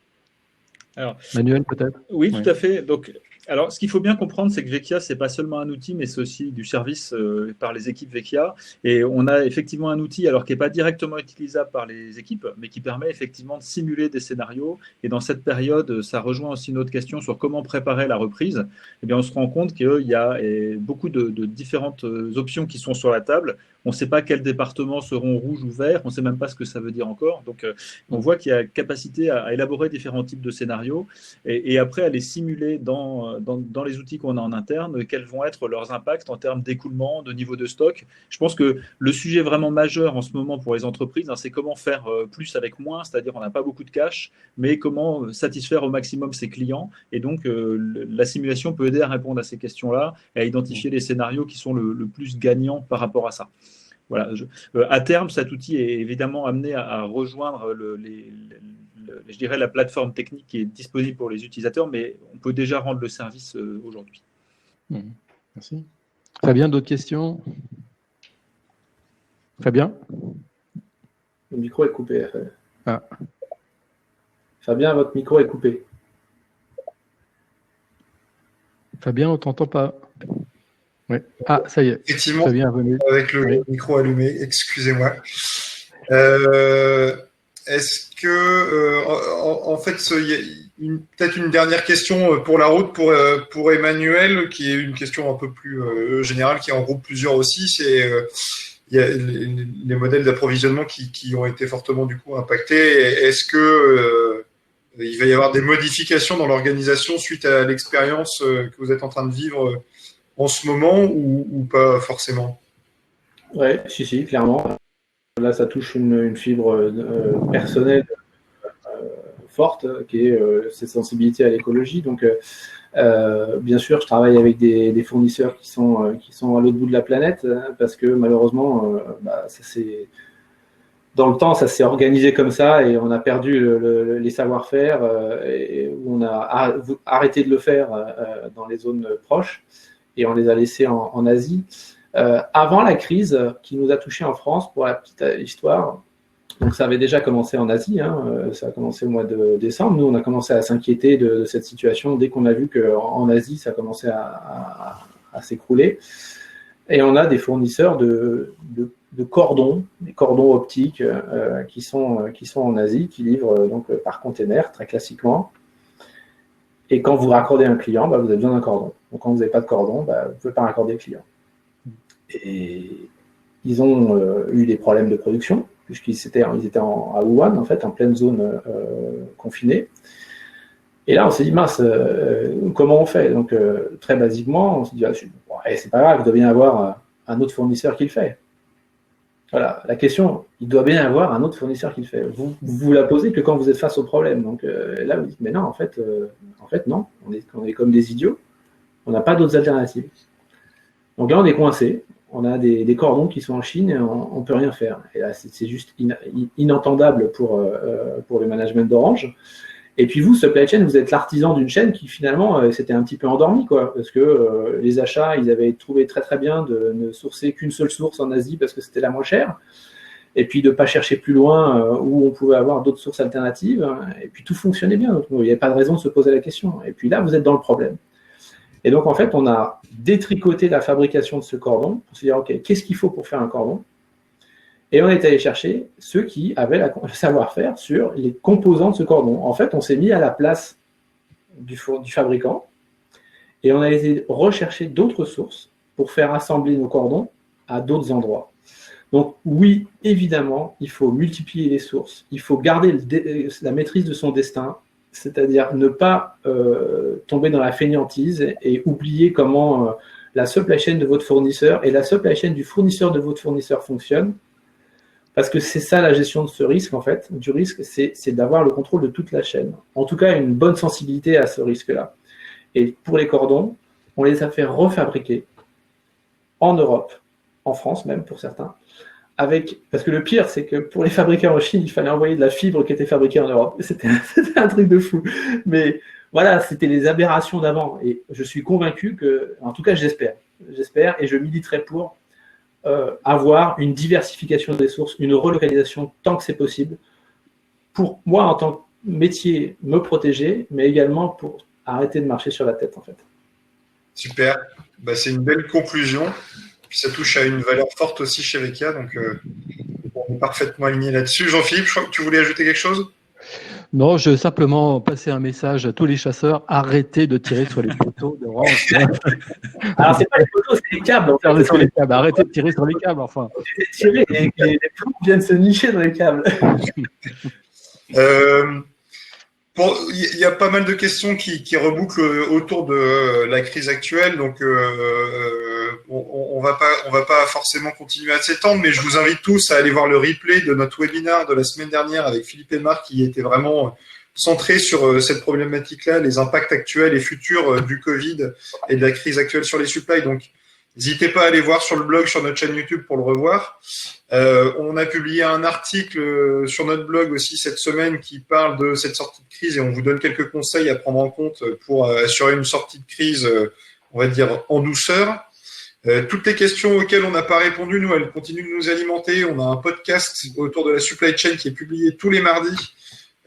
Alors, Manuel, peut-être? Oui, tout à fait. Donc, alors, ce qu'il faut bien comprendre, c'est que Vecchia, c'est pas seulement un outil, mais c'est aussi du service par les équipes Vecchia. Et on a effectivement un outil, alors qui n'est pas directement utilisable par les équipes, mais qui permet effectivement de simuler des scénarios. Et dans cette période, ça rejoint aussi une autre question sur comment préparer la reprise. Eh bien, on se rend compte qu'il y a beaucoup de différentes options qui sont sur la table. On ne sait pas quels départements seront rouges ou verts. On ne sait même pas ce que ça veut dire encore. Donc, on voit qu'il y a capacité à élaborer différents types de scénarios et après à les simuler dans les outils qu'on a en interne, quels vont être leurs impacts en termes d'écoulement, de niveau de stock. Je pense que le sujet vraiment majeur en ce moment pour les entreprises, c'est comment faire plus avec moins, c'est-à-dire on n'a pas beaucoup de cash, mais comment satisfaire au maximum ses clients. Et donc, la simulation peut aider à répondre à ces questions-là et à identifier les scénarios qui sont le plus gagnants par rapport à ça. Voilà. À terme, cet outil est évidemment amené à rejoindre je dirais la plateforme technique qui est disponible pour les utilisateurs, mais on peut déjà rendre le service aujourd'hui. Merci. Fabien, d'autres questions? Fabien? Le micro est coupé. Fabien, votre micro est coupé. Fabien, on ne t'entend pas. Ouais. Ah, ça y est. Effectivement, Fabien, avec le micro allumé, excusez-moi. Est-ce que, en fait, il y a peut-être une dernière question pour la route pour Emmanuel, qui est une question un peu plus générale, qui en groupe plusieurs aussi. C'est il y a les modèles d'approvisionnement qui ont été fortement du coup impactés. Est-ce que il va y avoir des modifications dans l'organisation suite à l'expérience que vous êtes en train de vivre en ce moment ou pas forcément? Oui, si, clairement. Là, ça touche une fibre personnelle forte, qui est cette sensibilité à l'écologie. Donc, bien sûr, je travaille avec des fournisseurs qui sont à l'autre bout de la planète, parce que malheureusement, dans le temps, ça s'est organisé comme ça et on a perdu les savoir-faire où on a arrêté de le faire dans les zones proches et on les a laissés en Asie. Avant la crise qui nous a touchés en France, pour la petite histoire, donc ça avait déjà commencé en Asie, ça a commencé au mois de décembre. Nous, on a commencé à s'inquiéter de cette situation dès qu'on a vu qu'en Asie, ça commençait à s'écrouler. Et on a des fournisseurs de cordons, des cordons optiques qui sont en Asie, qui livrent donc par container, très classiquement. Et quand vous raccordez un client, vous avez besoin d'un cordon. Donc quand vous n'avez pas de cordon, vous ne pouvez pas raccorder le client. Et ils ont eu des problèmes de production, puisqu'ils étaient à Wuhan, en fait, en pleine zone confinée. Et là, on s'est dit, mince, comment on fait? Donc, très basiquement, on s'est dit, c'est pas grave, il doit bien y avoir un autre fournisseur qui le fait. Voilà, la question, il doit bien y avoir un autre fournisseur qui le fait. Vous la posez que quand vous êtes face au problème. Donc là, vous dites, mais non, en fait non, on est comme des idiots, on n'a pas d'autres alternatives. Donc là, on est coincé. On a des cordons qui sont en Chine et on ne peut rien faire. Et là, c'est juste inentendable pour le management d'Orange. Et puis vous, supply chain, vous êtes l'artisan d'une chaîne qui finalement s'était un petit peu endormie, quoi, parce que les achats, ils avaient trouvé très très bien de ne sourcer qu'une seule source en Asie parce que c'était la moins chère, et puis de ne pas chercher plus loin où on pouvait avoir d'autres sources alternatives, et puis tout fonctionnait bien. Donc, il n'y avait pas de raison de se poser la question. Et puis là, vous êtes dans le problème. Et donc, en fait, on a détricoté la fabrication de ce cordon pour se dire, OK, qu'est-ce qu'il faut pour faire un cordon? Et on est allé chercher ceux qui avaient le savoir-faire sur les composants de ce cordon. En fait, on s'est mis à la place du fabricant et on a été rechercher d'autres sources pour faire assembler nos cordons à d'autres endroits. Donc oui, évidemment, il faut multiplier les sources, il faut garder la maîtrise de son destin, c'est-à-dire ne pas tomber dans la fainéantise et oublier comment la supply chain de votre fournisseur et la supply chain du fournisseur de votre fournisseur fonctionne. Parce que c'est ça la gestion de ce risque, en fait. Du risque, c'est d'avoir le contrôle de toute la chaîne. En tout cas, une bonne sensibilité à ce risque-là. Et pour les cordons, on les a fait refabriquer en Europe, en France même pour certains. Parce que le pire, c'est que pour les fabriquer en Chine, il fallait envoyer de la fibre qui était fabriquée en Europe. C'était un truc de fou. Mais voilà, c'était les aberrations d'avant. Et je suis convaincu que, en tout cas, j'espère, et je militerai pour avoir une diversification des sources, une relocalisation tant que c'est possible, pour moi, en tant que métier, me protéger, mais également pour arrêter de marcher sur la tête, en fait. Super. C'est une belle conclusion. Puis ça touche à une valeur forte aussi chez Vecchia, donc on est parfaitement aligné là-dessus. Jean-Philippe, je crois que tu voulais ajouter quelque chose ? Non, je veux simplement passer un message à tous les chasseurs, arrêtez de tirer sur les poteaux de range. Alors, c'est pas les poteaux, c'est les câbles. En fait. Sur les câbles. Arrêtez de tirer sur les câbles, enfin. Tirer et les plombs viennent se nicher dans les câbles. Il y a pas mal de questions qui rebouclent autour de la crise actuelle, donc on va pas forcément continuer à s'étendre, mais je vous invite tous à aller voir le replay de notre webinaire de la semaine dernière avec Philippe et Marc, qui était vraiment centré sur cette problématique-là, les impacts actuels et futurs du Covid et de la crise actuelle sur les supplies. Donc, n'hésitez pas à aller voir sur le blog, sur notre chaîne YouTube pour le revoir. On a publié un article sur notre blog aussi cette semaine qui parle de cette sortie de crise et on vous donne quelques conseils à prendre en compte pour assurer une sortie de crise, on va dire, en douceur. Toutes les questions auxquelles on n'a pas répondu, nous, elles continuent de nous alimenter. On a un podcast autour de la supply chain qui est publié tous les mardis.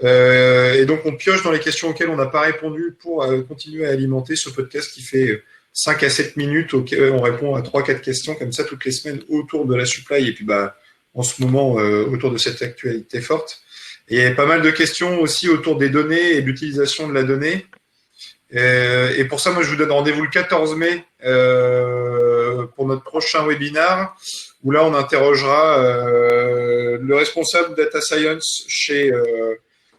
Et donc, on pioche dans les questions auxquelles on n'a pas répondu pour continuer à alimenter ce podcast qui fait 5 à 7 minutes, on répond à 3-4 questions comme ça toutes les semaines autour de la supply et puis en ce moment autour de cette actualité forte. Et il y a pas mal de questions aussi autour des données et de l'utilisation de la donnée. Et pour ça, moi, je vous donne rendez-vous le 14 mai pour notre prochain webinar où là, on interrogera le responsable data science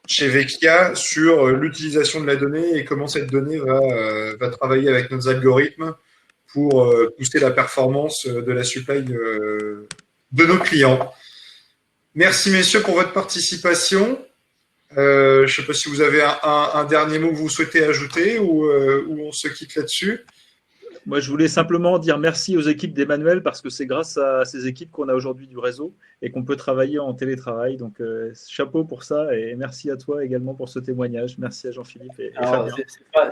chez Vecchia sur l'utilisation de la donnée et comment cette donnée va travailler avec nos algorithmes pour pousser la performance de la supply de nos clients. Merci messieurs pour votre participation. Je ne sais pas si vous avez un dernier mot que vous souhaitez ajouter ou on se quitte là-dessus. Moi, je voulais simplement dire merci aux équipes d'Emmanuel parce que c'est grâce à ces équipes qu'on a aujourd'hui du réseau et qu'on peut travailler en télétravail. Donc, chapeau pour ça et merci à toi également pour ce témoignage. Merci à Jean-Philippe et Fabien.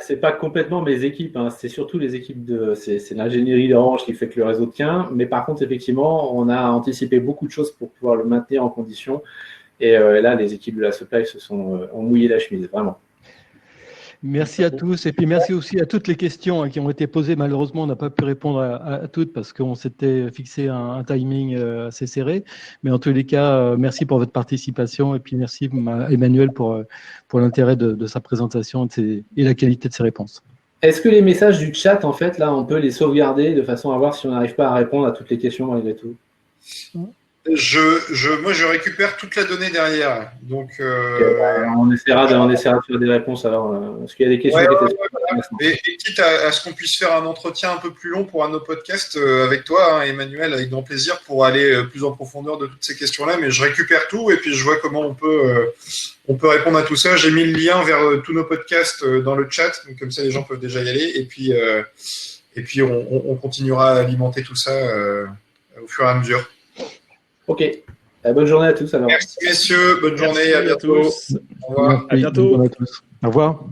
C'est pas complètement mes équipes, hein. C'est surtout les équipes c'est l'ingénierie d'Orange qui fait que le réseau tient. Mais par contre, effectivement, on a anticipé beaucoup de choses pour pouvoir le maintenir en condition. Et là, les équipes de la supply ont mouillé la chemise, vraiment. Merci à tous et puis merci aussi à toutes les questions qui ont été posées. Malheureusement, on n'a pas pu répondre à toutes parce qu'on s'était fixé un timing assez serré. Mais en tous les cas, merci pour votre participation et puis merci à Emmanuel pour l'intérêt de sa présentation et la qualité de ses réponses. Est-ce que les messages du chat, en fait, là, on peut les sauvegarder de façon à voir si on n'arrive pas à répondre à toutes les questions malgré tout? Moi, je récupère toute la donnée derrière. Donc, on essaiera de faire des réponses. Alors, parce qu'il y a des questions et quitte à ce qu'on puisse faire un entretien un peu plus long pour un de nos podcasts avec toi, hein, Emmanuel, avec grand plaisir pour aller plus en profondeur de toutes ces questions-là. Mais je récupère tout et puis je vois comment on peut répondre à tout ça. J'ai mis le lien vers tous nos podcasts dans le chat, donc comme ça les gens peuvent déjà y aller. Et puis on continuera à alimenter tout ça au fur et à mesure. Ok. Bonne journée à tous alors. Merci messieurs, bonne journée, à bientôt. Au revoir. À bientôt. Bonne journée à tous. Au revoir.